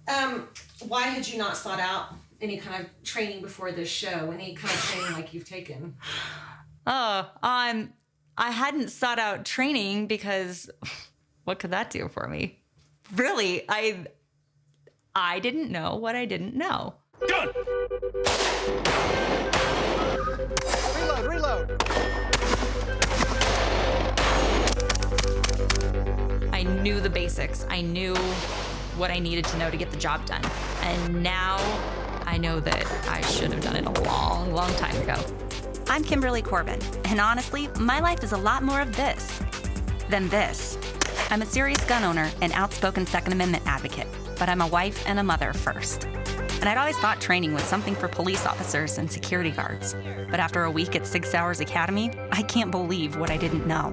Why had you not sought out any kind of training before this show? Any kind of training like you've taken? I hadn't sought out training because what could that do for me? Really, I didn't know what I didn't know. Gun! Reload! I knew the basics. I knew what I needed to know to get the job done. And now I know that I should have done it a long, long time ago. I'm Kimberly Corban, and honestly, my life is a lot more of this than this. I'm a serious gun owner and outspoken Second Amendment advocate, but I'm a wife and a mother first. And I'd always thought training was something for police officers and security guards. But after a week at SIG SAUER Academy, I can't believe what I didn't know.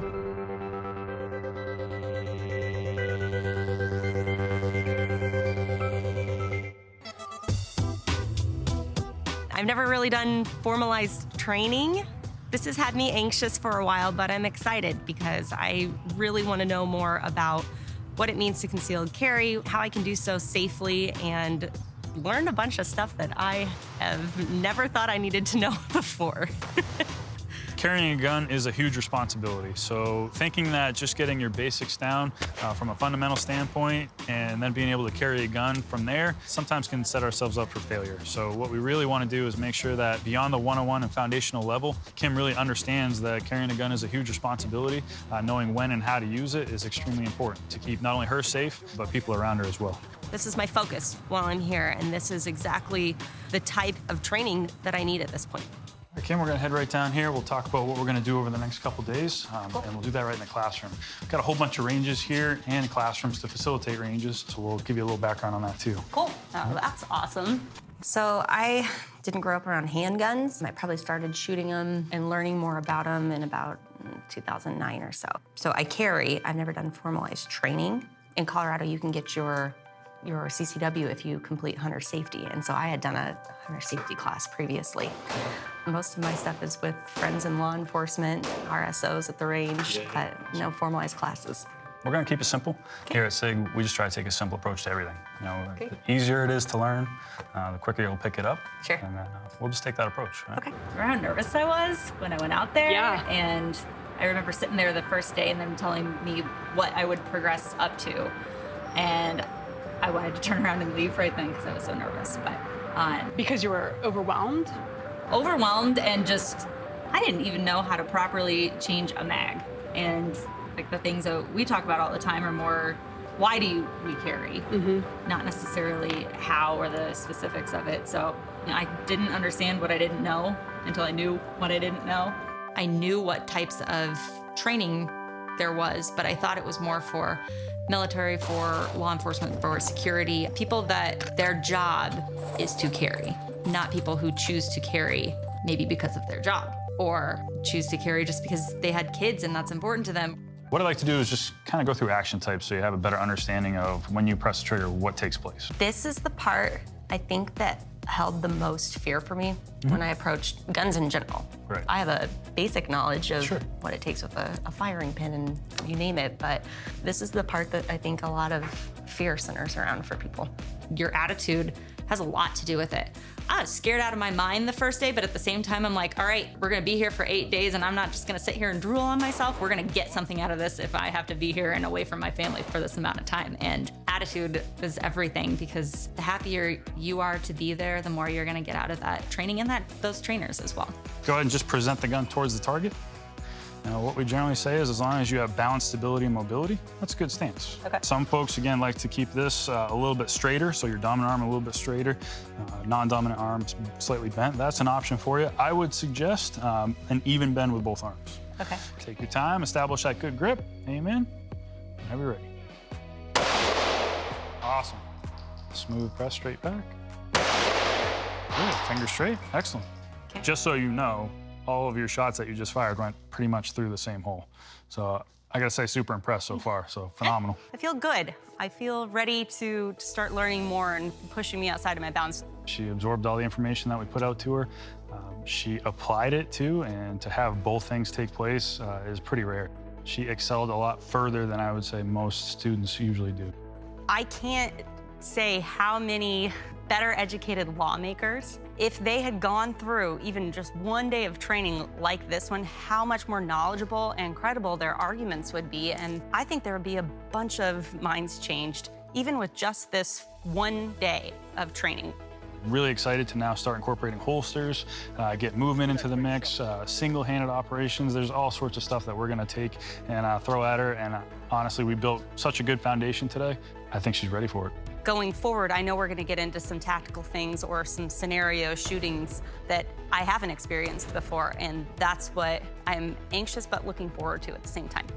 I've never really done formalized training. This has had me anxious for a while, but I'm excited because I really want to know more about what it means to concealed carry, how I can do so safely, and learn a bunch of stuff that I have never thought I needed to know before. Carrying a gun is a huge responsibility, so thinking that just getting your basics down from a fundamental standpoint and then being able to carry a gun from there sometimes can set ourselves up for failure. So what we really want to do is make sure that beyond the 101 and foundational level, Kim really understands that carrying a gun is a huge responsibility. Knowing when and how to use it is extremely important to keep not only her safe, but people around her as well. This is my focus while I'm here, and this is exactly the type of training that I need at this point. All right, Kim, we're going to head right down here. We'll talk about what we're going to do over the next couple days, and we'll do that right in the classroom. We've got a whole bunch of ranges here and classrooms to facilitate ranges, so we'll give you a little background on that too. Cool. Oh, that's awesome. So I didn't grow up around handguns. I probably started shooting them and learning more about them in about 2009 or so. So I carry. I've never done formalized training. In Colorado, you can get your CCW if you complete hunter safety. And so I had done a hunter safety class previously. Most of my stuff is with friends in law enforcement, RSOs at the range, but no formalized classes. We're going to keep it simple. Here at SIG, we just try to take a simple approach to everything. You know, the easier it is to learn, the quicker you'll pick it up. Sure. And then we'll just take that approach. Right? Okay. Remember how nervous I was when I went out there? Yeah. And I remember sitting there the first day and them telling me what I would progress up to. And I wanted to turn around and leave right then because I was so nervous. But Because you were overwhelmed? Overwhelmed and just, I didn't even know how to properly change a mag. And like the things that we talk about all the time are more, why do we carry? Not necessarily how or the specifics of it. So I didn't understand what I didn't know until I knew what I didn't know. I knew what types of training there was, but I thought it was more for military, for law enforcement, for security, people that their job is to carry, not people who choose to carry maybe because of their job or choose to carry just because they had kids and that's important to them. What I like to do is just kind of go through action types so you have a better understanding of when you press the trigger, what takes place. This is the part I think that held the most fear for me when I approached guns in general. Right. I have a basic knowledge of what it takes with a firing pin and you name it, but this is the part that I think a lot of fear centers around for people. Your attitude has a lot to do with it. I was scared out of my mind the first day, but at the same time, I'm like, all right, we're gonna be here for 8 days and I'm not just gonna sit here and drool on myself. We're gonna get something out of this if I have to be here and away from my family for this amount of time. And attitude is everything because the happier you are to be there, the more you're gonna get out of that training and those trainers as well. Go ahead and just present the gun towards the target. Now, what we generally say is as long as you have balance, stability, and mobility, that's a good stance. Okay. Some folks, again, like to keep this a little bit straighter, so your dominant arm a little bit straighter, non-dominant arm slightly bent. That's an option for you. I would suggest an even bend with both arms. Okay. Take your time, establish that good grip. Aim in, whenever you're ready. Awesome. Smooth press, straight back. Good, finger straight, excellent. Okay. Just so you know, all of your shots that you just fired went pretty much through the same hole. So I gotta say, super impressed so far, so phenomenal. I feel good. I feel ready to start learning more and pushing me outside of my bounds. She absorbed all the information that we put out to her. She applied it too, and to have both things take place is pretty rare. She excelled a lot further than I would say most students usually do. I can't say how many better educated lawmakers, if they had gone through even just one day of training like this one, how much more knowledgeable and credible their arguments would be. And I think there would be a bunch of minds changed, even with just this one day of training. Really excited to now start incorporating holsters, get movement into the mix, single-handed operations. There's all sorts of stuff that we're gonna take and throw at her. And honestly, we built such a good foundation today. I think she's ready for it. Going forward, I know we're gonna get into some tactical things or some scenario shootings that I haven't experienced before, and that's what I'm anxious but looking forward to at the same time.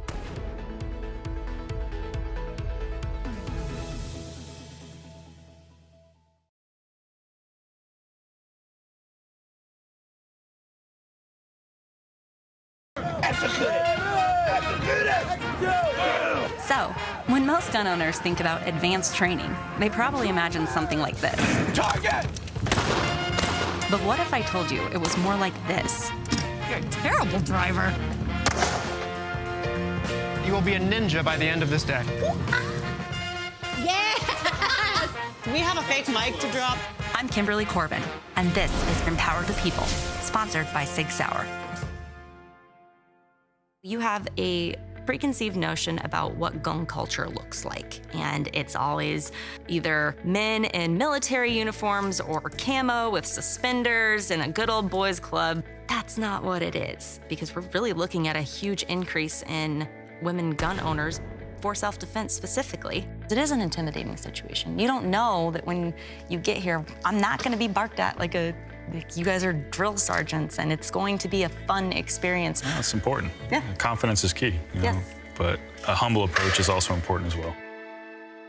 So, when most gun owners think about advanced training, they probably imagine something like this. Target! But what if I told you it was more like this? You're a terrible driver. You will be a ninja by the end of this day. Yeah! Do we have a fake mic to drop? I'm Kimberly Corban, and this is Empower the People, sponsored by SIG Sauer. You have a preconceived notion about what gun culture looks like, and it's always either men in military uniforms or camo with suspenders in a good old boys club. That's not what it is, because we're really looking at a huge increase in women gun owners for self-defense specifically. It is an intimidating situation. You don't know that when you get here, I'm not gonna be barked at like you guys are drill sergeants, and it's going to be a fun experience. Yeah, it's important. Yeah. Confidence is key, you know? But a humble approach is also important as well.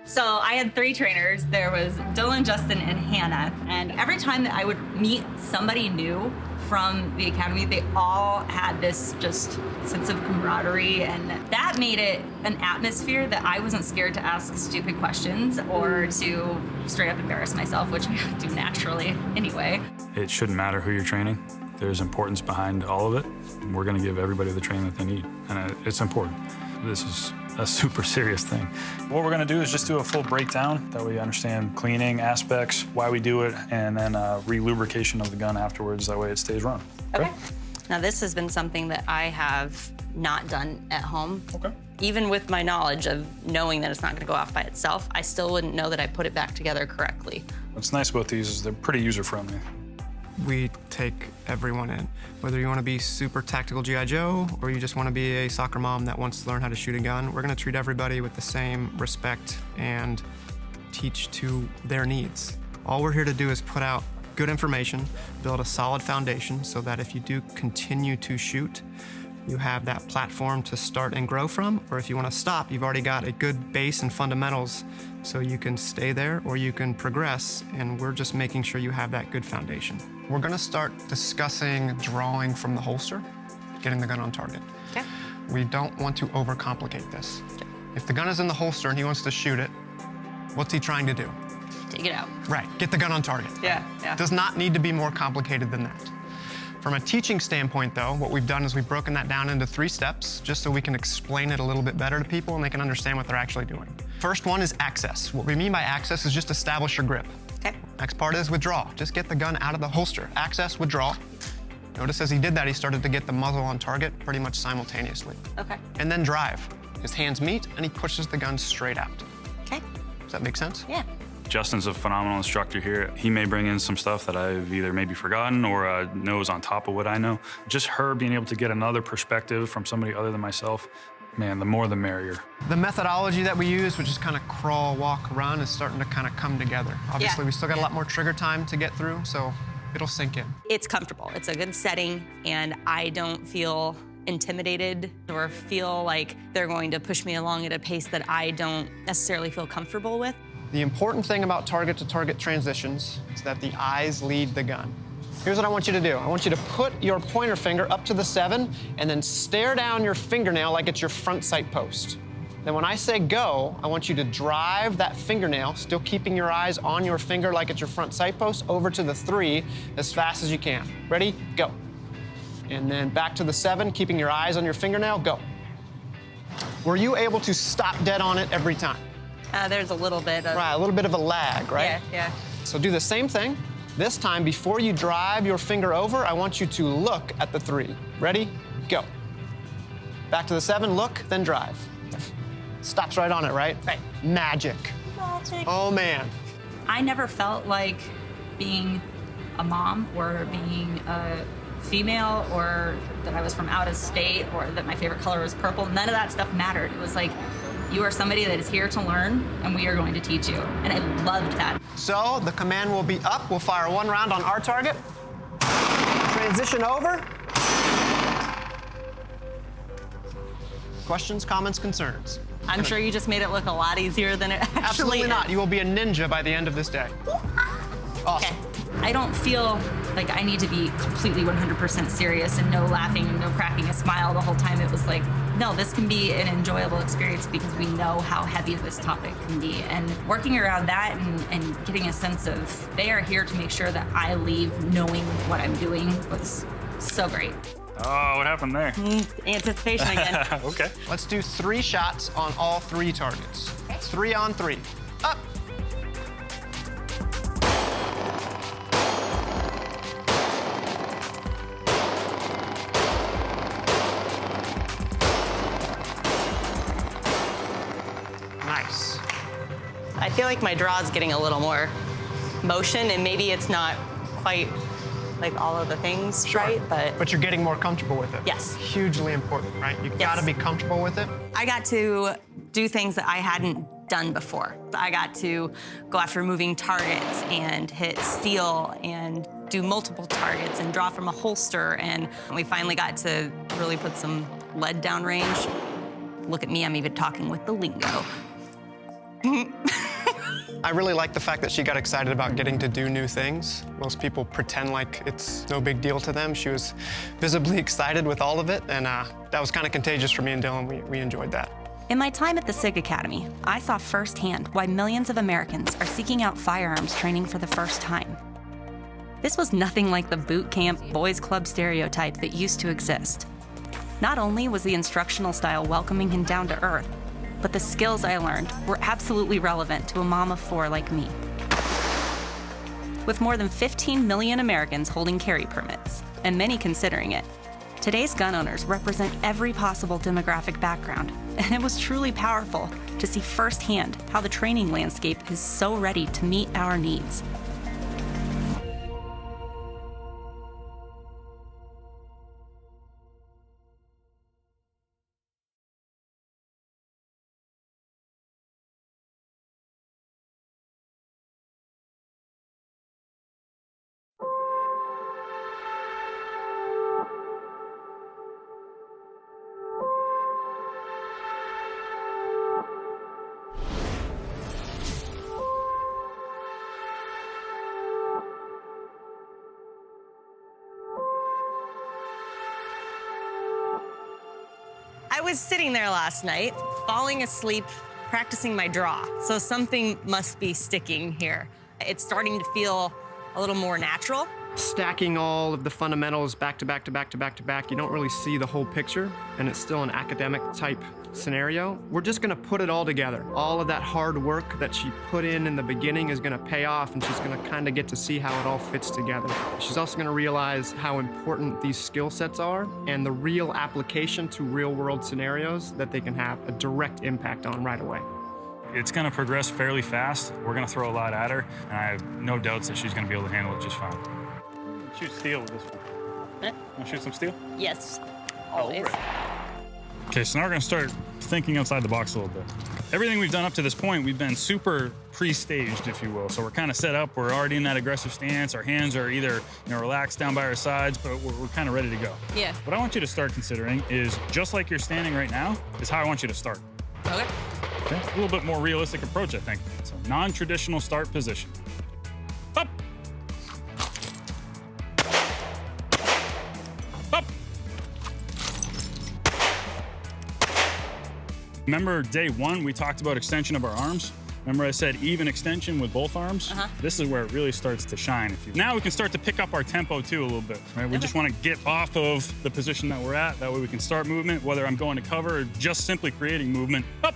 So I had 3 trainers. There was Dylan, Justin, and Hannah. And every time that I would meet somebody new from the academy, they all had this just sense of camaraderie, and that made it an atmosphere that I wasn't scared to ask stupid questions or to straight up embarrass myself, which I do naturally anyway. It shouldn't matter who you're training. There's importance behind all of it. We're gonna give everybody the training that they need, and it's important. This is a super serious thing. What we're gonna do is just do a full breakdown that we understand cleaning aspects, why we do it, and then re-lubrication of the gun afterwards. That way it stays running. Okay. Now this has been something that I have not done at home. Okay. Even with my knowledge of knowing that it's not gonna go off by itself, I still wouldn't know that I put it back together correctly. What's nice about these is they're pretty user-friendly. We take everyone in. Whether you want to be super tactical G.I. Joe or you just want to be a soccer mom that wants to learn how to shoot a gun, we're going to treat everybody with the same respect and teach to their needs. All we're here to do is put out good information, build a solid foundation so that if you do continue to shoot, you have that platform to start and grow from, or if you want to stop, you've already got a good base and fundamentals so you can stay there or you can progress, and we're just making sure you have that good foundation. We're going to start discussing drawing from the holster, getting the gun on target. Okay. We don't want to overcomplicate this. If the gun is in the holster and he wants to shoot it, what's he trying to do? Take it out. Right, get the gun on target. Yeah. It does not need to be more complicated than that. From a teaching standpoint, though, what we've done is we've broken that down into 3 steps, just so we can explain it a little bit better to people and they can understand what they're actually doing. First one is access. What we mean by access is just establish your grip. Okay. Next part is withdraw. Just get the gun out of the holster. Access, withdraw. Notice as he did that, he started to get the muzzle on target pretty much simultaneously. Okay. And then drive. His hands meet and he pushes the gun straight out. Okay. Does that make sense? Yeah. Justin's a phenomenal instructor here. He may bring in some stuff that I've either maybe forgotten or knows on top of what I know. Just her being able to get another perspective from somebody other than myself, man, the more the merrier. The methodology that we use, which is kind of crawl, walk, run, is starting to kind of come together. Obviously, we still got a lot more trigger time to get through, so it'll sink in. It's comfortable. It's a good setting, and I don't feel intimidated or feel like they're going to push me along at a pace that I don't necessarily feel comfortable with. The important thing about target-to-target transitions is that the eyes lead the gun. Here's what I want you to do. I want you to put your pointer finger up to the 7 and then stare down your fingernail like it's your front sight post. Then when I say go, I want you to drive that fingernail, still keeping your eyes on your finger like it's your front sight post, over to the 3 as fast as you can. Ready? Go. And then back to the 7, keeping your eyes on your fingernail, go. Were you able to stop dead on it every time? There's a little bit of... Right, a little bit of a lag, right? Yeah. So do the same thing. This time, before you drive your finger over, I want you to look at the 3. Ready? Go. Back to the 7, look, then drive. Stops right on it, right? Right. Magic. Oh, man. I never felt like being a mom or being a female or that I was from out of state or that my favorite color was purple. None of that stuff mattered. It was like, you are somebody that is here to learn, and we are going to teach you. And I loved that. So the command will be up. We'll fire 1 round on our target. Transition over. Questions, comments, concerns? I'm sure you just made it look a lot easier than it actually Absolutely not. is. You will be a ninja by the end of this day. Awesome. I don't feel like I need to be completely 100% serious and no laughing and no cracking a smile the whole time. It was like, no, this can be an enjoyable experience because we know how heavy this topic can be. And working around that and getting a sense of they are here to make sure that I leave knowing what I'm doing was so great. Oh, what happened there? Anticipation again. Okay. Let's do 3 shots on all 3 targets. 3 on 3. Up. Nice. I feel like my draw is getting a little more motion, and maybe it's not quite like all of the things, right? But you're getting more comfortable with it. Yes. Hugely important, right? You gotta be comfortable with it. I got to do things that I hadn't done before. I got to go after moving targets and hit steel and do multiple targets and draw from a holster. And we finally got to really put some lead down range. Look at me, I'm even talking with the lingo. I really like the fact that she got excited about getting to do new things. Most people pretend like it's no big deal to them. She was visibly excited with all of it, and that was kind of contagious for me and Dylan. We enjoyed that. In my time at the SIG Academy, I saw firsthand why millions of Americans are seeking out firearms training for the first time. This was nothing like the boot camp, boys club stereotype that used to exist. Not only was the instructional style welcoming and down to earth, but the skills I learned were absolutely relevant to a mom of 4 like me. With more than 15 million Americans holding carry permits, and many considering it, today's gun owners represent every possible demographic background, and it was truly powerful to see firsthand how the training landscape is so ready to meet our needs. I was sitting there last night, falling asleep, practicing my draw. So something must be sticking here. It's starting to feel a little more natural. Stacking all of the fundamentals back to back to back to back to back, you don't really see the whole picture, and it's still an academic type scenario. We're just gonna put it all together. All of that hard work that she put in the beginning is gonna pay off, and she's gonna kind of get to see how it all fits together. She's also gonna realize how important these skill sets are and the real application to real world scenarios that they can have a direct impact on right away. It's gonna progress fairly fast. We're gonna throw a lot at her, and I have no doubts that she's gonna be able to handle it just fine. Shoot steel with this one. Wanna shoot some steel? Yes, always. Okay, so now we're gonna start thinking outside the box a little bit. Everything we've done up to this point, we've been super pre-staged, if you will. So we're kind of set up, we're already in that aggressive stance. Our hands are either relaxed down by our sides, but we're kind of ready to go. Yeah. What I want you to start considering is, just like you're standing right now, is how I want you to start. Okay. Okay? A little bit more realistic approach, I think. So non-traditional start position. Up. Up. Remember day 1, we talked about extension of our arms? Remember I said even extension with both arms? This is where it really starts to shine. Now we can start to pick up our tempo too a little bit, right? We just want to get off of the position that we're at. That way we can start movement, whether I'm going to cover or just simply creating movement. Up.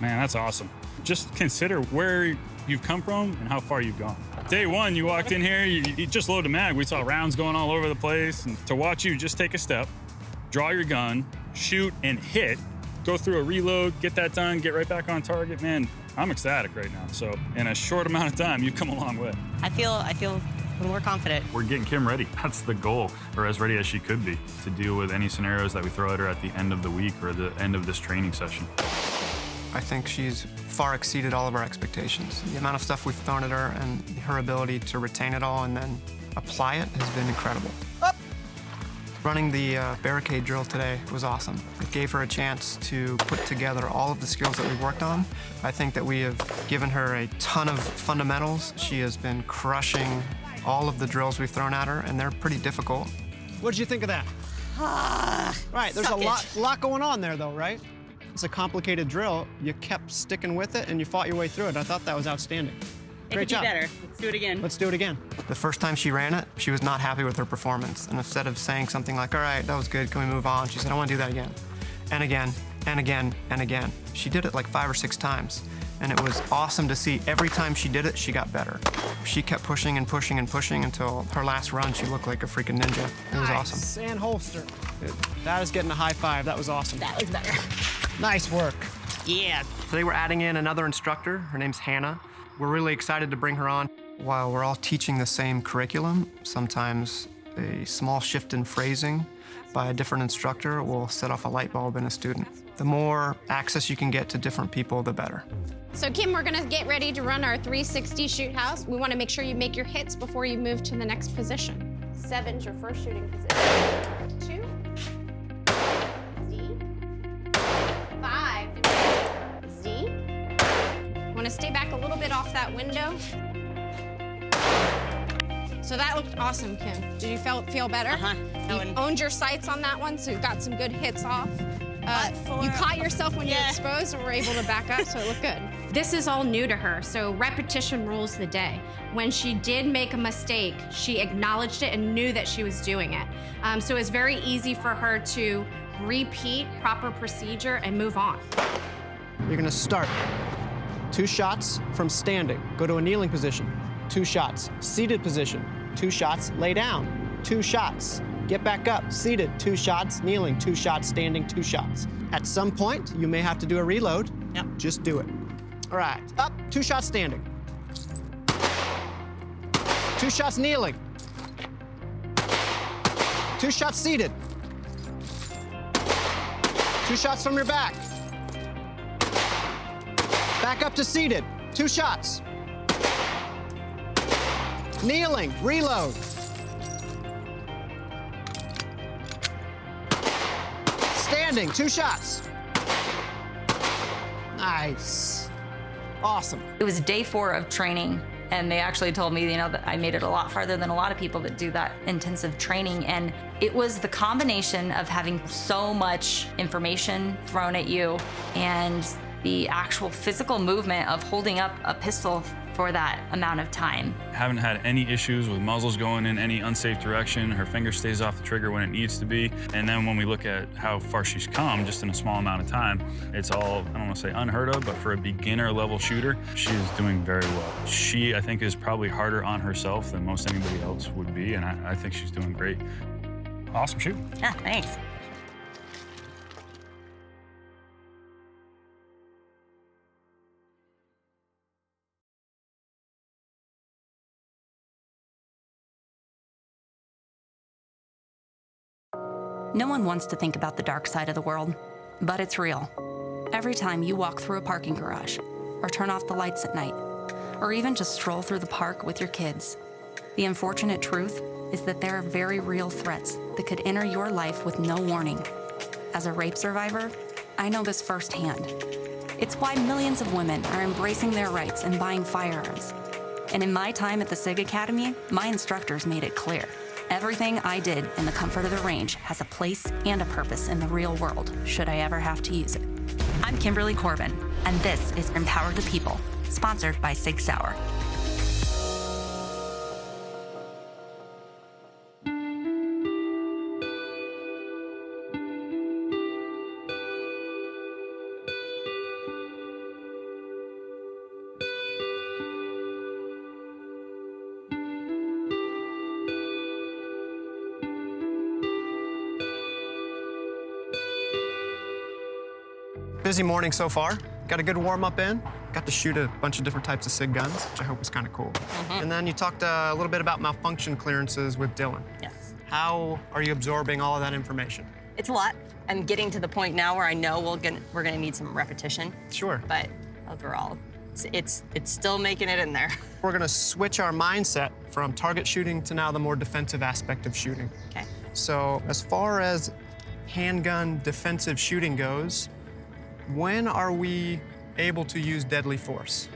Man, that's awesome. Just consider where you've come from and how far you've gone. Day one, you walked in here, you just loaded a mag. We saw rounds going all over the place. And to watch you just take a step, draw your gun, shoot and hit, go through a reload, get that done, get right back on target, man, I'm ecstatic right now. So in a short amount of time, you've come a long way. I feel more confident. We're getting Kim ready. That's the goal, or as ready as she could be to deal with any scenarios that we throw at her at the end of the week or the end of this training session. I think she's far exceeded all of our expectations. The amount of stuff we've thrown at her and her ability to retain it all and then apply it has been incredible. Up. Running the barricade drill today was awesome. It gave her a chance to put together all of the skills that we've worked on. I think that we have given her a ton of fundamentals. She has been crushing all of the drills we've thrown at her, and they're pretty difficult. What did you think of that? Right, there's a lot going on there, though, right? It's a complicated drill. You kept sticking with it, and you fought your way through it. I thought that was outstanding. Great job. Better. Let's do it again. Let's do it again. The first time she ran it, she was not happy with her performance. And instead of saying something like, all right, that was good, can we move on? She said, I want to do that again. And again, and again, and again. She did it like 5 or 6 times. And it was awesome to see every time she did it, she got better. She kept pushing and pushing and pushing until her last run, she looked like a freaking ninja. It was awesome. And holster. That is getting a high five. That was awesome. That was better. Nice work. Yeah. Today we're adding in another instructor. Her name's Hannah. We're really excited to bring her on. While we're all teaching the same curriculum, sometimes a small shift in phrasing by a different instructor will set off a light bulb in a student. The more access you can get to different people, the better. So Kim, we're gonna get ready to run our 360 shoot house. We wanna make sure you make your hits before you move to the next position. 7's your first shooting position. 2, Z, 5, Z. Wanna stay back a little bit off that window. So that looked awesome, Kim. Did you feel better? You owned your sights on that one, so you got some good hits off. You caught yourself when you were exposed and were able to back up, so it looked good. This is all new to her, so repetition rules the day. When she did make a mistake, she acknowledged it and knew that she was doing it. So it's very easy for her to repeat proper procedure and move on. You're gonna start 2 shots from standing. Go to a kneeling position. 2 shots. Seated position. 2 shots. Lay down. 2 shots. Get back up. Seated. 2 shots. Kneeling. 2 shots. Standing. 2 shots. At some point, you may have to do a reload. Yep. Just do it. All right. Up. 2 shots standing. 2 shots kneeling. 2 shots seated. 2 shots from your back. Back up to seated. 2 shots. Kneeling. Reload. Standing. 2 shots. Nice. Awesome. It was day 4 of training, and they actually told me, that I made it a lot farther than a lot of people that do that intensive training. And it was the combination of having so much information thrown at you and the actual physical movement of holding up a pistol for that amount of time. Haven't had any issues with muzzles going in any unsafe direction. Her finger stays off the trigger when it needs to be. And then when we look at how far she's come just in a small amount of time, it's all, I don't want to say unheard of, but for a beginner level shooter, she is doing very well. She, I think, is probably harder on herself than most anybody else would be, and I think she's doing great. Awesome shoot. Yeah, thanks. No one wants to think about the dark side of the world, but it's real. Every time you walk through a parking garage, or turn off the lights at night, or even just stroll through the park with your kids, the unfortunate truth is that there are very real threats that could enter your life with no warning. As a rape survivor, I know this firsthand. It's why millions of women are embracing their rights and buying firearms. And in my time at the SIG Academy, my instructors made it clear. Everything I did in the comfort of the range has a place and a purpose in the real world, should I ever have to use it. I'm Kimberly Corban, and this is Empower the People, sponsored by SIG Sauer. Busy morning so far. Got a good warm-up in. Got to shoot a bunch of different types of SIG guns, which I hope was kind of cool. And then you talked a little bit about malfunction clearances with Dylan. Yes. How are you absorbing all of that information? It's a lot. I'm getting to the point now where I know we're gonna need some repetition. Sure. But overall, it's still making it in there. We're gonna switch our mindset from target shooting to now the more defensive aspect of shooting. Okay. So as far as handgun defensive shooting goes, when are we able to use deadly force?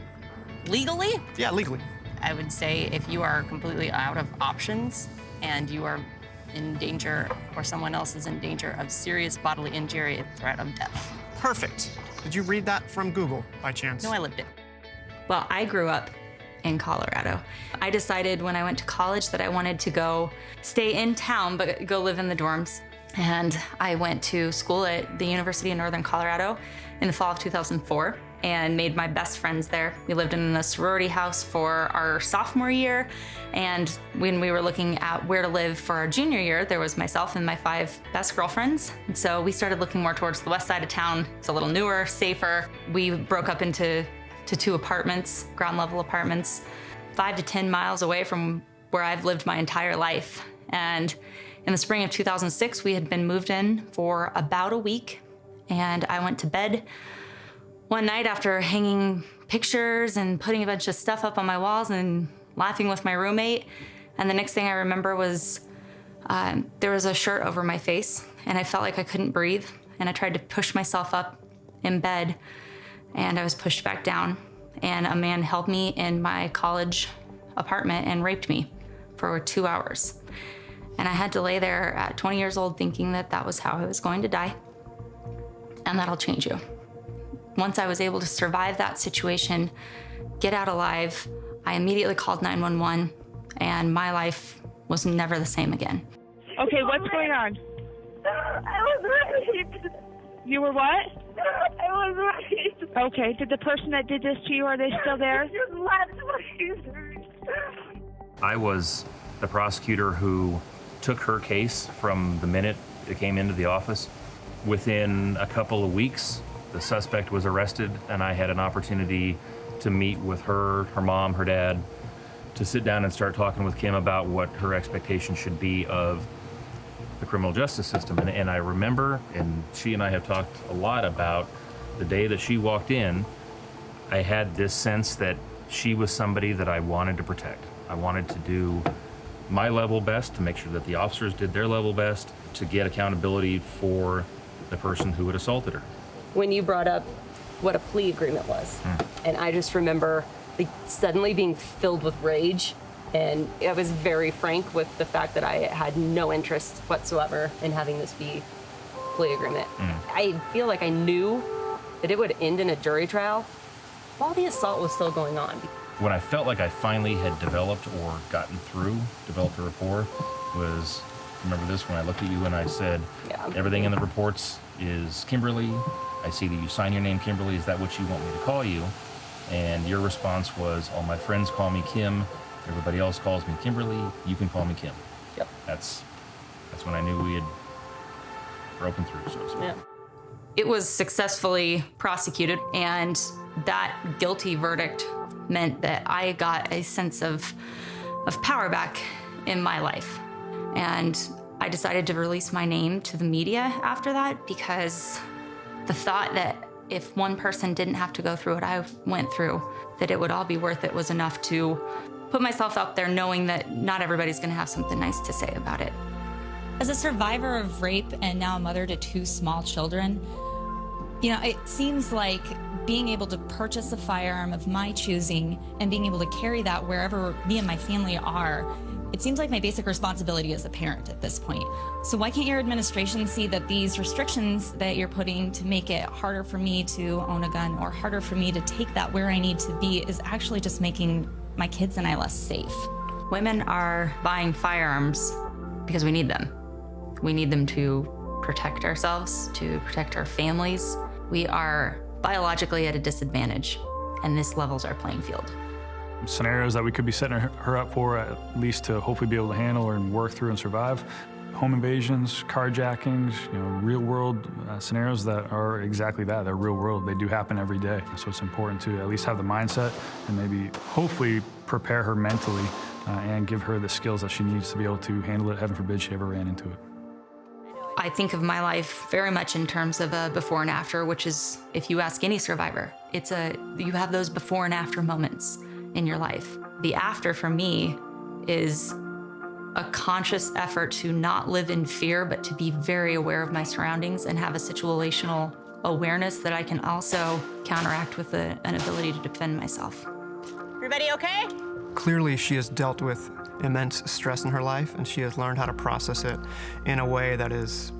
Legally? Yeah, legally. I would say if you are completely out of options and you are in danger or someone else is in danger of serious bodily injury and threat of death. Perfect. Did you read that from Google by chance? No, I lived it. Well, I grew up in Colorado. I decided when I went to college that I wanted to go stay in town, but go live in the dorms. And I went to school at the University of Northern Colorado in the fall of 2004 and made my best friends there. We lived in a sorority house for our sophomore year. And when we were looking at where to live for our junior year, there was myself and my 5 best girlfriends. And so we started looking more towards the west side of town. It's a little newer, safer. We broke up into 2 apartments, ground level apartments, 5 to 10 miles away from where I've lived my entire life. And in the spring of 2006, we had been moved in for about a week. And I went to bed one night after hanging pictures and putting a bunch of stuff up on my walls and laughing with my roommate. And the next thing I remember was there was a shirt over my face and I felt like I couldn't breathe. And I tried to push myself up in bed and I was pushed back down. And a man held me in my college apartment and raped me for 2 hours. And I had to lay there at 20 years old thinking that that was how I was going to die. And that'll change you. Once I was able to survive that situation, get out alive, I immediately called 911 and my life was never the same again. Okay, what's going on? I was raped. You were what? I was raped. Okay, did the person that did this to you, are they still there? Just left I was the prosecutor who took her case from the minute it came into the office. Within a couple of weeks, the suspect was arrested, and I had an opportunity to meet with her mom, her dad, to sit down and start talking with Kim about what her expectation should be of the criminal justice system. And I remember, and she and I have talked a lot about the day that she walked in, I had this sense that she was somebody that I wanted to protect. I wanted to do my level best to make sure that the officers did their level best to get accountability for the person who had assaulted her. When you brought up what a plea agreement was, and I just remember suddenly being filled with rage, and I was very frank with the fact that I had no interest whatsoever in having this be a plea agreement. I feel like I knew that it would end in a jury trial while the assault was still going on. When I felt like I finally had developed or gotten through, developed a rapport, was, remember this, when I looked at you and I said, everything in the reports is Kimberly. I see that you sign your name Kimberly. Is that what you want me to call you? And your response was, all my friends call me Kim. Everybody else calls me Kimberly. You can call me Kim. Yep. That's when I knew we had broken through, so to speak. Yeah. It was successfully prosecuted, and that guilty verdict meant that I got a sense of power back in my life. And I decided to release my name to the media after that because the thought that if one person didn't have to go through what I went through, that it would all be worth it was enough to put myself out there knowing that not everybody's gonna have something nice to say about it. As a survivor of rape and now a mother to 2 small children, you know, it seems like being able to purchase a firearm of my choosing and being able to carry that wherever me and my family are, it seems like my basic responsibility as a parent at this point. So why can't your administration see that these restrictions that you're putting to make it harder for me to own a gun or harder for me to take that where I need to be is actually just making my kids and I less safe? Women are buying firearms because we need them. We need them to protect ourselves, to protect our families. We are biologically at a disadvantage, and this levels our playing field. Scenarios that we could be setting her up for, at least to hopefully be able to handle and work through and survive. home invasions, carjackings, real world scenarios that are exactly that. They're real world. They do happen every day. So it's important to at least have the mindset and maybe hopefully prepare her mentally and give her the skills that she needs to be able to handle it. Heaven forbid she ever ran into it. I think of my life very much in terms of a before and after, which is, if you ask any survivor, you have those before and after moments in your life. The after for me is a conscious effort to not live in fear, but to be very aware of my surroundings and have a situational awareness that I can also counteract with an ability to defend myself. Everybody okay? Clearly, she has dealt with immense stress in her life, and she has learned how to process it in a way that is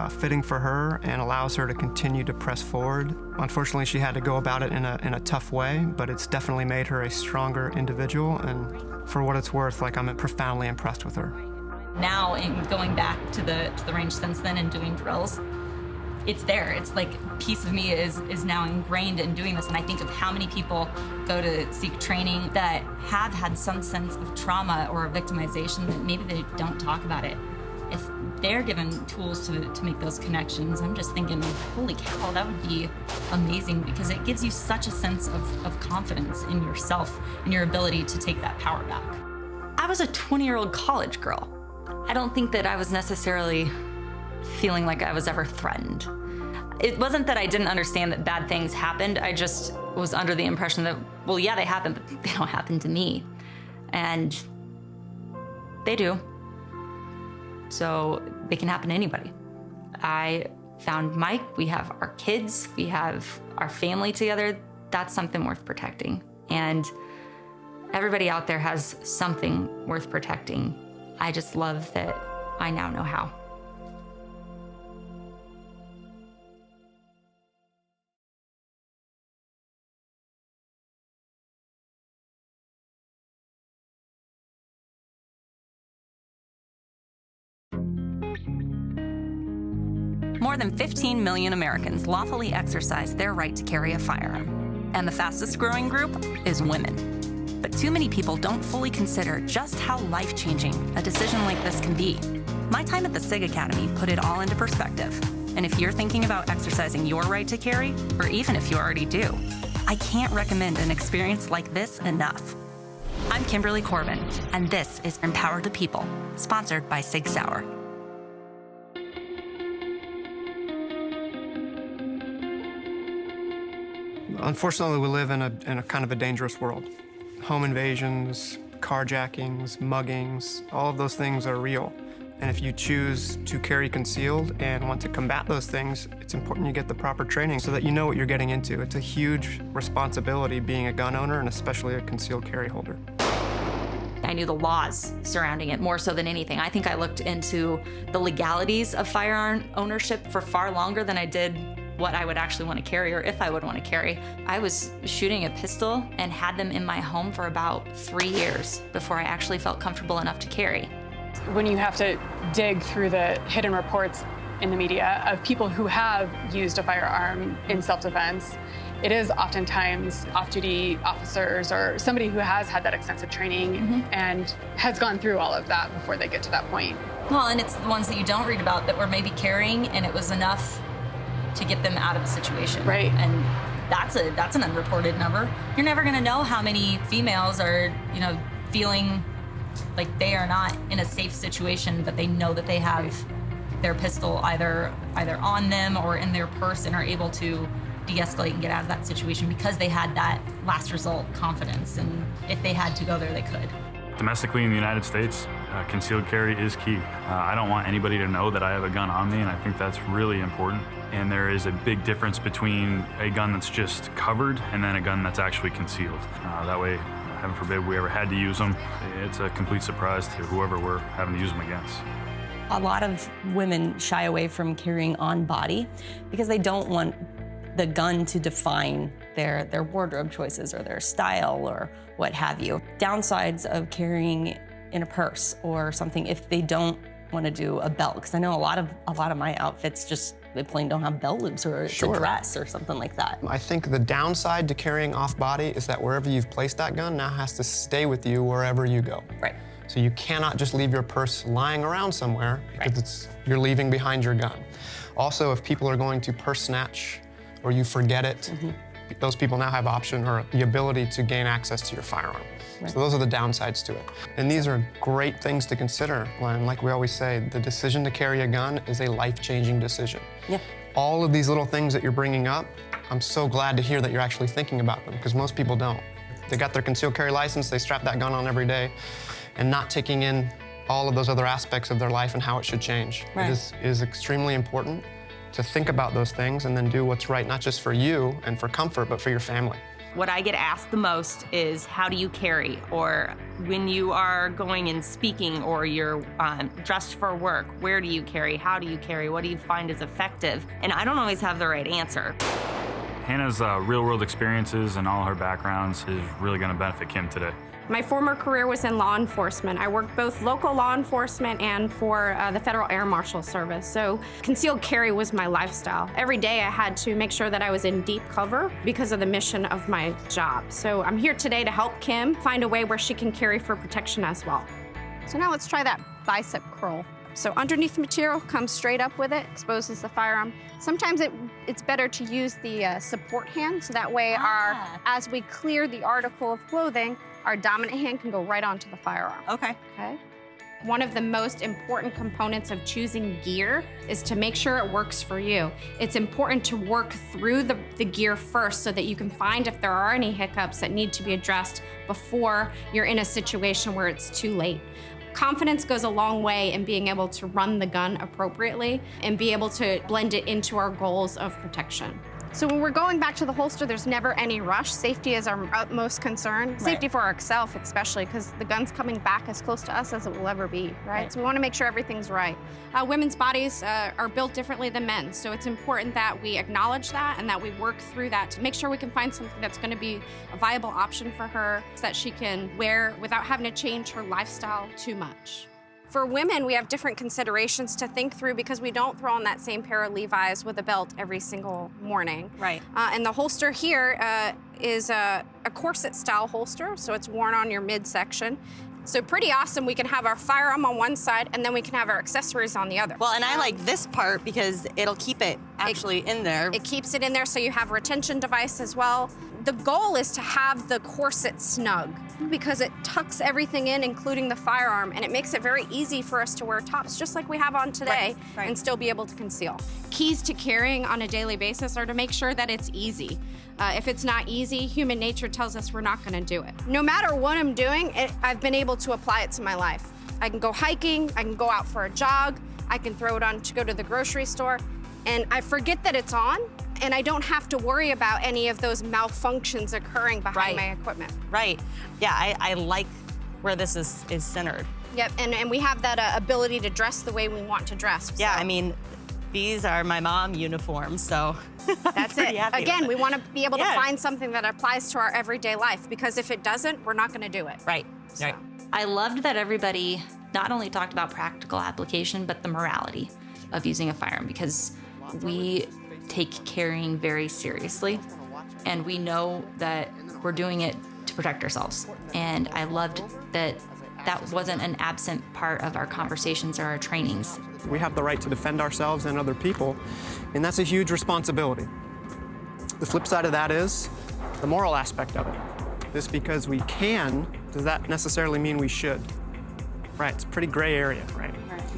fitting for her and allows her to continue to press forward. Unfortunately, she had to go about it in a tough way, but it's definitely made her a stronger individual, and for what it's worth, I'm profoundly impressed with her. Now, in going back to the range since then and doing drills, it's there. It's like a piece of me is now ingrained in doing this. And I think of how many people go to seek training that have had some sense of trauma or victimization that maybe they don't talk about it. If they're given tools to make those connections, I'm just thinking, holy cow, that would be amazing, because it gives you such a sense of confidence in yourself and your ability to take that power back. I was a 20-year-old college girl. I don't think that I was necessarily feeling like I was ever threatened. It wasn't that I didn't understand that bad things happened. I just was under the impression that, well, yeah, they happen, but they don't happen to me. And they do. So they can happen to anybody. I found Mike, we have our kids, we have our family together. That's something worth protecting. And everybody out there has something worth protecting. I just love that I now know how. More than 15 million Americans lawfully exercise their right to carry a firearm. And the fastest growing group is women. But too many people don't fully consider just how life-changing a decision like this can be. My time at the SIG Academy put it all into perspective. And if you're thinking about exercising your right to carry, or even if you already do, I can't recommend an experience like this enough. I'm Kimberly Corban, and this is Empower the People, sponsored by SIG Sauer. Unfortunately, we live in a kind of a dangerous world. Home invasions, carjackings, muggings, all of those things are real. And if you choose to carry concealed and want to combat those things, it's important you get the proper training so that you know what you're getting into. It's a huge responsibility being a gun owner, and especially a concealed carry holder. I knew the laws surrounding it more so than anything. I think I looked into the legalities of firearm ownership for far longer than I did what I would actually want to carry, or if I would want to carry. I was shooting a pistol and had them in my home for about 3 years before I actually felt comfortable enough to carry. When you have to dig through the hidden reports in the media of people who have used a firearm in self-defense, it is oftentimes off-duty officers or somebody who has had that extensive training and has gone through all of that before they get to that point. Well, and it's the ones that you don't read about that were maybe carrying and it was enough to get them out of a situation. Right. And that's an unreported number. You're never gonna know how many females are, feeling like they are not in a safe situation, but they know that they have their pistol either on them or in their purse and are able to de-escalate and get out of that situation because they had that last result confidence, and if they had to go there, they could. Domestically in the United States, concealed carry is key. I don't want anybody to know that I have a gun on me, and I think that's really important. And there is a big difference between a gun that's just covered and then a gun that's actually concealed. That way, heaven forbid we ever had to use them, it's a complete surprise to whoever we're having to use them against. A lot of women shy away from carrying on body because they don't want the gun to define their wardrobe choices or their style or what have you. Downsides of carrying in a purse or something if they don't want to do a belt, because I know a lot of my outfits just they plain don't have belt loops, or it's a dress or something like that. I think the downside to carrying off body is that wherever you've placed that gun now has to stay with you wherever you go. Right. So you cannot just leave your purse lying around somewhere because you're leaving behind your gun. Also, if people are going to purse snatch or you forget it, those people now have option or the ability to gain access to your firearm. So those are the downsides to it. And these are great things to consider. And like we always say, the decision to carry a gun is a life-changing decision. Yeah. All of these little things that you're bringing up, I'm so glad to hear that you're actually thinking about them, because most people don't. They got their concealed carry license, they strap that gun on every day, and not taking in all of those other aspects of their life and how it should change. Right. It is extremely important to think about those things and then do what's right, not just for you and for comfort, but for your family. What I get asked the most is, how do you carry? Or when you are going and speaking or you're dressed for work, where do you carry? How do you carry? What do you find is effective? And I don't always have the right answer. Hannah's real-world experiences and all her backgrounds is really going to benefit Kim today. My former career was in law enforcement. I worked both local law enforcement and for the Federal Air Marshal Service. So concealed carry was my lifestyle. Every day I had to make sure that I was in deep cover because of the mission of my job. So I'm here today to help Kim find a way where she can carry for protection as well. So now let's try that bicep curl. So underneath the material, comes straight up with it, exposes the firearm. Sometimes it's better to use the support hand, so that way as we clear the article of clothing, our dominant hand can go right onto the firearm. Okay. One of the most important components of choosing gear is to make sure it works for you. It's important to work through the gear first so that you can find if there are any hiccups that need to be addressed before you're in a situation where it's too late. Confidence goes a long way in being able to run the gun appropriately and be able to blend it into our goals of protection. So when we're going back to the holster, there's never any rush. Safety is our utmost concern. Safety for ourselves, especially, because the gun's coming back as close to us as it will ever be, right? So we want to make sure everything's right. Women's bodies are built differently than men's, so it's important that we acknowledge that and that we work through that to make sure we can find something that's going to be a viable option for her so that she can wear without having to change her lifestyle too much. For women, we have different considerations to think through because we don't throw on that same pair of Levi's with a belt every single morning. Right. And the holster here is a corset-style holster, so it's worn on your midsection. So pretty awesome. We can have our firearm on one side, and then we can have our accessories on the other. Well, and I like this part because it'll keep it actually in there. It keeps it in there, so you have a retention device as well. The goal is to have the corset snug because it tucks everything in, including the firearm, and it makes it very easy for us to wear tops just like we have on today and still be able to conceal. Keys to carrying on a daily basis are to make sure that it's easy. If it's not easy, human nature tells us we're not gonna do it. No matter what I'm doing, I've been able to apply it to my life. I can go hiking, I can go out for a jog, I can throw it on to go to the grocery store, and I forget that it's on, and I don't have to worry about any of those malfunctions occurring behind my equipment. Right. Yeah, I like where this is centered. Yep, and we have that ability to dress the way we want to dress. Yeah, I mean, these are my mom uniforms, so that's it. Again, we want to be able to find something that applies to our everyday life, because if it doesn't, we're not going to do it. Right. So. I loved that everybody not only talked about practical application, but the morality of using a firearm, because we take carrying very seriously, and we know that we're doing it to protect ourselves. And I loved that that wasn't an absent part of our conversations or our trainings. We have the right to defend ourselves and other people, and that's a huge responsibility. The flip side of that is the moral aspect of it. Just because we can, does that necessarily mean we should? Right, it's a pretty gray area, right?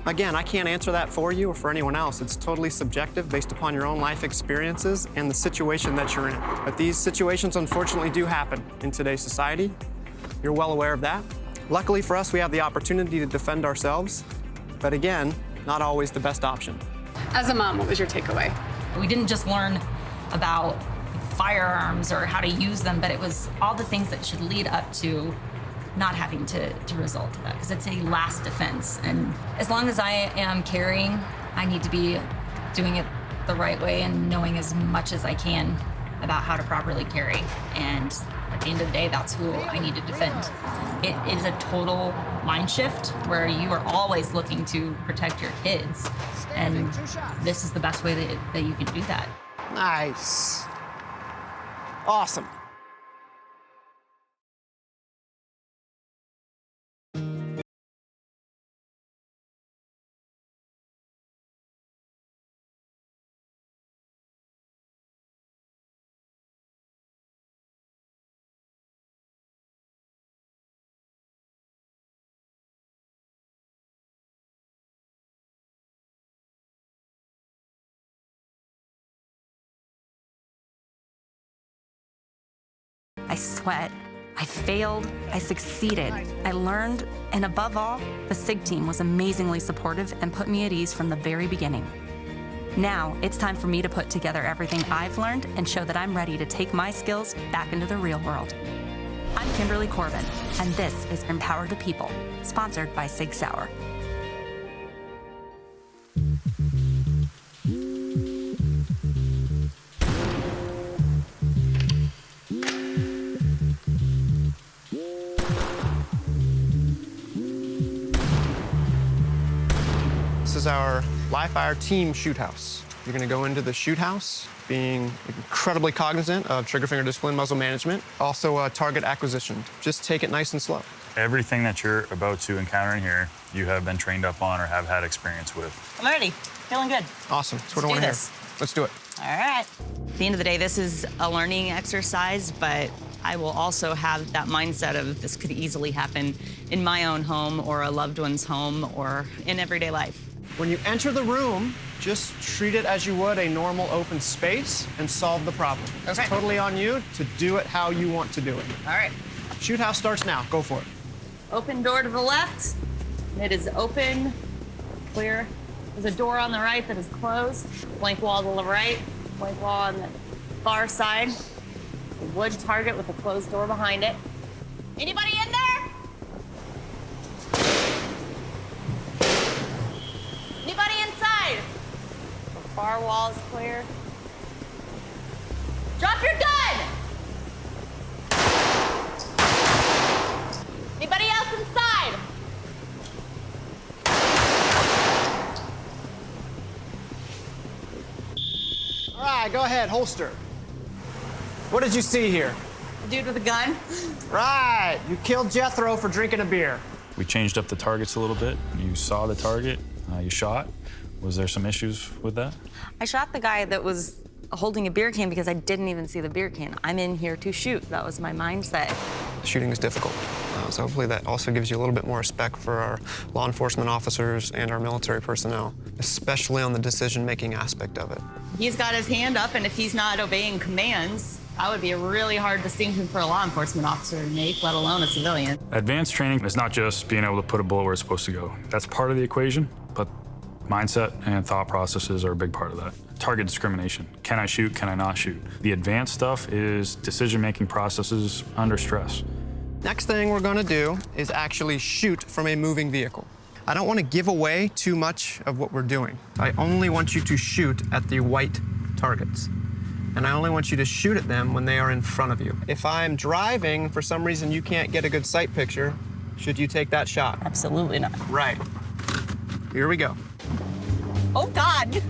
Again, I can't answer that for you or for anyone else. It's totally subjective based upon your own life experiences and the situation that you're in. But these situations unfortunately do happen in today's society. You're well aware of that. Luckily for us, we have the opportunity to defend ourselves, but again, not always the best option. As a mom, what was your takeaway? We didn't just learn about firearms or how to use them, but it was all the things that should lead up to not having to result to that, because it's a last defense. And as long as I am carrying, I need to be doing it the right way and knowing as much as I can about how to properly carry. And at the end of the day, that's who I need to defend. It is a total mind shift where you are always looking to protect your kids. And this is the best way that you can do that. Nice. Awesome. I sweat, I failed, I succeeded, I learned, and above all, the SIG team was amazingly supportive and put me at ease from the very beginning. Now, it's time for me to put together everything I've learned and show that I'm ready to take my skills back into the real world. I'm Kimberly Corban, and this is Empower the People, sponsored by SIG Sauer. This is our live fire team shoot house. You're gonna go into the shoot house being incredibly cognizant of trigger finger discipline, muzzle management, also target acquisition. Just take it nice and slow. Everything that you're about to encounter in here, you have been trained up on or have had experience with. I'm ready. Feeling good. Awesome. That's what I want to hear. Let's do it. All right. At the end of the day, this is a learning exercise, but I will also have that mindset of this could easily happen in my own home or a loved one's home or in everyday life. When you enter the room, just treat it as you would a normal open space and solve the problem. It's totally on you to do it how you want to do it. All right. Shoot house starts now. Go for it. Open door to the left. It is open, clear. There's a door on the right that is closed. Blank wall to the right, blank wall on the far side. A wood target with a closed door behind it. Anybody in there? Anybody inside? The far wall is clear. Drop your gun! Anybody else inside? All right, go ahead, holster. What did you see here? A dude with a gun. Right, you killed Jethro for drinking a beer. We changed up the targets a little bit. You saw the target, you shot. Was there some issues with that? I shot the guy that was holding a beer can because I didn't even see the beer can. I'm in here to shoot. That was my mindset. Shooting is difficult. So hopefully that also gives you a little bit more respect for our law enforcement officers and our military personnel, especially on the decision-making aspect of it. He's got his hand up, and if he's not obeying commands, that would be a really hard distinction for a law enforcement officer to make, let alone a civilian. Advanced training is not just being able to put a bullet where it's supposed to go. That's part of the equation, but mindset and thought processes are a big part of that. Target discrimination. Can I shoot? Can I not shoot? The advanced stuff is decision-making processes under stress. Next thing we're gonna do is actually shoot from a moving vehicle. I don't want to give away too much of what we're doing. I only want you to shoot at the white targets. And I only want you to shoot at them when they are in front of you. If I'm driving, for some reason you can't get a good sight picture, should you take that shot? Absolutely not. Right. Here we go. Oh, God.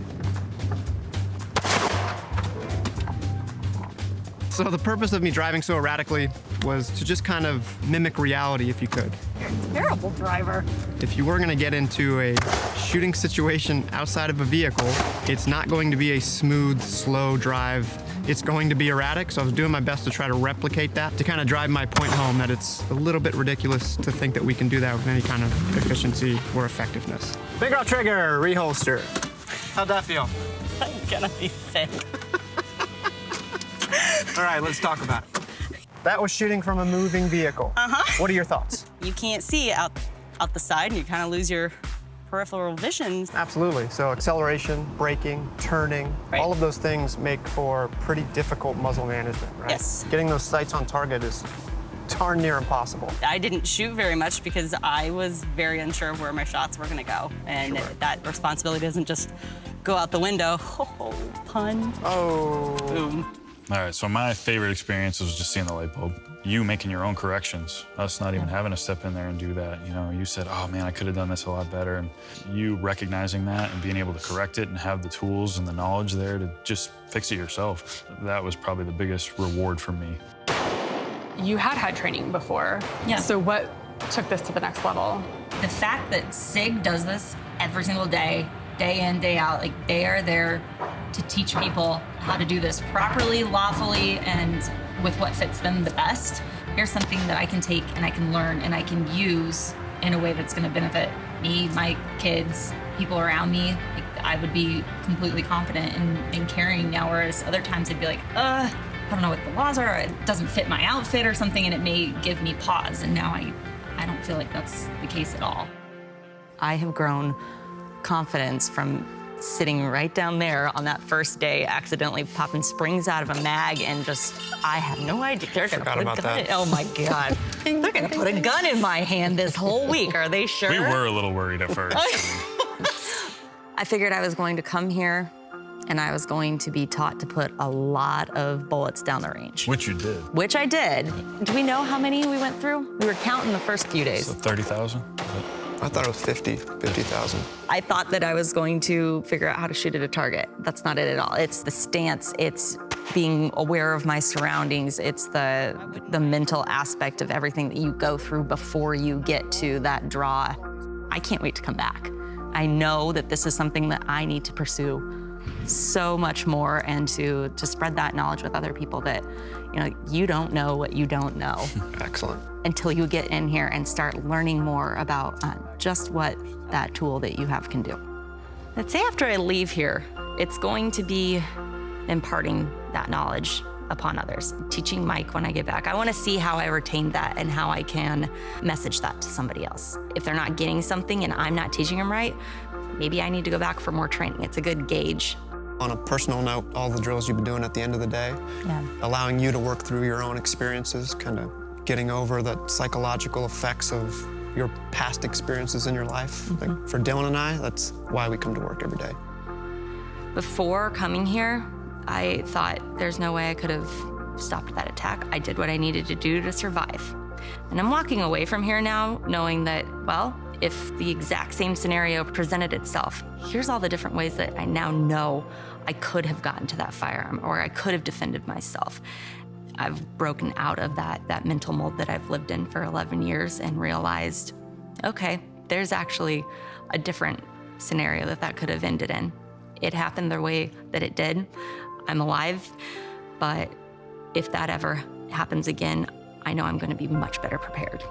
So the purpose of me driving so erratically was to just kind of mimic reality if you could. You're a terrible driver. If you were gonna get into a shooting situation outside of a vehicle, it's not going to be a smooth, slow drive. It's going to be erratic, so I was doing my best to try to replicate that, to kind of drive my point home that it's a little bit ridiculous to think that we can do that with any kind of efficiency or effectiveness. Finger out trigger, reholster. How'd that feel? I'm gonna be sick. All right, let's talk about it. That was shooting from a moving vehicle. What are your thoughts? You can't see out the side, and you kind of lose your peripheral vision. Absolutely. So acceleration, braking, turning, all of those things make for pretty difficult muzzle management, right? Yes. Getting those sights on target is darn near impossible. I didn't shoot very much because I was very unsure of where my shots were gonna go. And that responsibility doesn't just go out the window. Oh, pun. Oh. Boom. All right, so my favorite experience was just seeing the light bulb. You making your own corrections, us not even having to step in there and do that. You know, you said, oh man, I could have done this a lot better. And you recognizing that and being able to correct it and have the tools and the knowledge there to just fix it yourself. That was probably the biggest reward for me. You had training before. Yeah. So what took this to the next level? The fact that SIG does this every single day, day in, day out, like they are there to teach people how to do this properly, lawfully, and with what fits them the best. Here's something that I can take and I can learn and I can use in a way that's gonna benefit me, my kids, people around me. Like, I would be completely confident in carrying now, whereas other times I'd be like, how don't know what the laws are, or it doesn't fit my outfit or something, and it may give me pause. And now I don't feel like that's the case at all. I have grown confidence from sitting right down there on that first day, accidentally popping springs out of a mag, and just, I have no idea. They're gonna put a gun in. Oh my God. They're gonna put a gun in my hand this whole week. Are they sure? We were a little worried at first. I figured I was going to come here and I was going to be taught to put a lot of bullets down the range. Which you did. Which I did. Do we know how many we went through? We were counting the first few days. So 30,000? I thought it was 50,000. I thought that I was going to figure out how to shoot at a target. That's not it at all. It's the stance, it's being aware of my surroundings, it's the mental aspect of everything that you go through before you get to that draw. I can't wait to come back. I know that this is something that I need to pursue so much more, and to spread that knowledge with other people that, you don't know what you don't know. Excellent. Until you get in here and start learning more about just what that tool that you have can do. Let's say after I leave here, it's going to be imparting that knowledge upon others, teaching Mike when I get back. I want to see how I retained that and how I can message that to somebody else. If they're not getting something and I'm not teaching them right, maybe I need to go back for more training. It's a good gauge. On a personal note, all the drills you've been doing at the end of the day, allowing you to work through your own experiences, kind of getting over the psychological effects of your past experiences in your life. Like for Dylan and I, that's why we come to work every day. Before coming here, I thought there's no way I could have stopped that attack. I did what I needed to do to survive. And I'm walking away from here now knowing that, well, if the exact same scenario presented itself, here's all the different ways that I now know I could have gotten to that firearm, or I could have defended myself. I've broken out of that mental mold that I've lived in for 11 years and realized, okay, there's actually a different scenario that could have ended in. It happened the way that it did. I'm alive, but if that ever happens again, I know I'm going to be much better prepared.